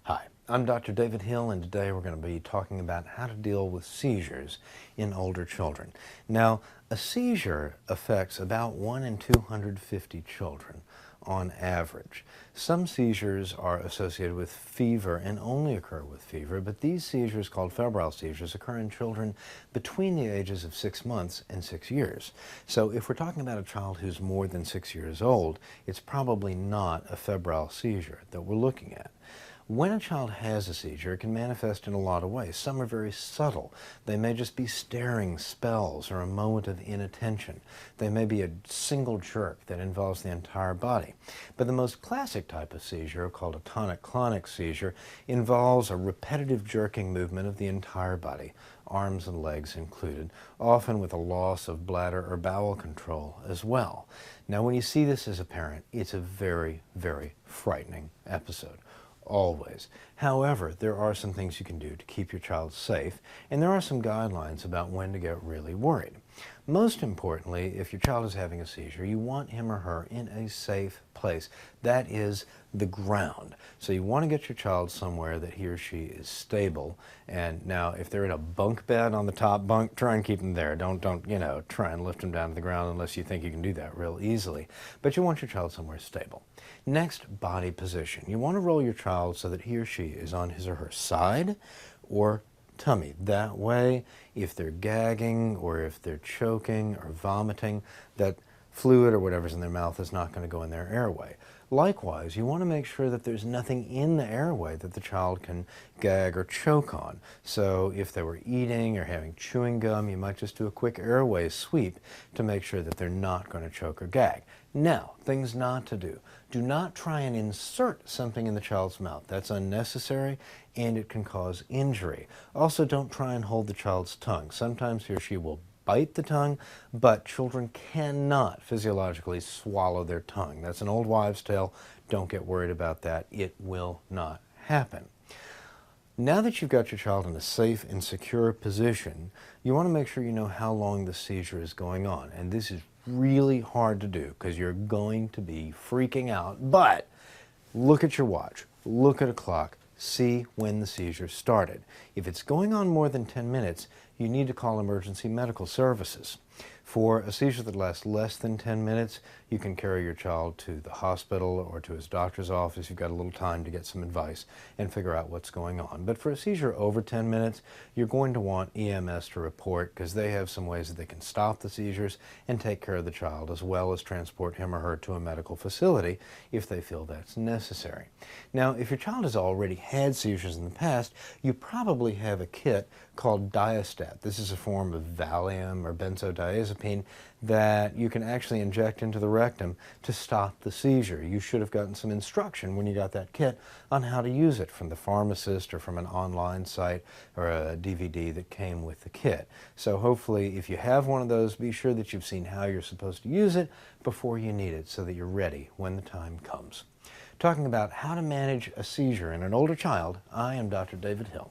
Hi, I'm Dr. David Hill, and today we're going to be talking about how to deal with seizures in older children. Now, a seizure affects about 1 in 250 children on average. Some seizures are associated with fever and only occur with fever, but these seizures, called febrile seizures, occur in children between the ages of 6 months and 6 years. So if we're talking about a child who's more than 6 years old, it's probably not a febrile seizure that we're looking at. When a child has a seizure, it can manifest in a lot of ways. Some are very subtle. They may just be staring spells or a moment of inattention. They may be a single jerk that involves the entire body. But the most classic type of seizure, called a tonic clonic seizure, involves a repetitive jerking movement of the entire body, arms and legs included, often with a loss of bladder or bowel control as well. Now, when you see this as a parent, it's a very, very frightening episode. Always. However, there are some things you can do to keep your child safe, and there are some guidelines about when to get really worried. Most importantly, if your child is having a seizure, you want him or her in a safe place. That is the ground. So you want to get your child somewhere that he or she is stable. And now, if they're in a bunk bed on the top bunk, try and keep them there. Don't try and lift them down to the ground unless you think you can do that real easily. But you want your child somewhere stable. Next, body position. You want to roll your child so that he or she is on his or her side or tummy. That way, if they're gagging or if they're choking or vomiting, that fluid or whatever's in their mouth is not going to go in their airway. Likewise, you want to make sure that there's nothing in the airway that the child can gag or choke on. So if they were eating or having chewing gum, you might just do a quick airway sweep to make sure that they're not going to choke or gag. Now, things not to do. Do not try and insert something in the child's mouth. That's unnecessary and it can cause injury. Also, don't try and hold the child's tongue. Sometimes he or she will bite the tongue, but children cannot physiologically swallow their tongue. That's an old wives' tale. Don't get worried about that. It will not happen. Now that you've got your child in a safe and secure position, you want to make sure you know how long the seizure is going on. And this is really hard to do because you're going to be freaking out. But look at your watch, look at a clock, see when the seizure started. If it's going on more than 10 minutes, you need to call emergency medical services. For a seizure that lasts less than 10 minutes, you can carry your child to the hospital or to his doctor's office. You've got a little time to get some advice and figure out what's going on. But for a seizure over 10 minutes, you're going to want EMS to report because they have some ways that they can stop the seizures and take care of the child, as well as transport him or her to a medical facility if they feel that's necessary. Now, if your child has already had seizures in the past, you probably have a kit called diastat. This is a form of Valium or benzodiazepine that you can actually inject into the rectum to stop the seizure. You should have gotten some instruction when you got that kit on how to use it from the pharmacist or from an online site or a DVD that came with the kit. So hopefully, if you have one of those, be sure that you've seen how you're supposed to use it before you need it so that you're ready when the time comes. Talking about how to manage a seizure in an older child, I am Dr. David Hill.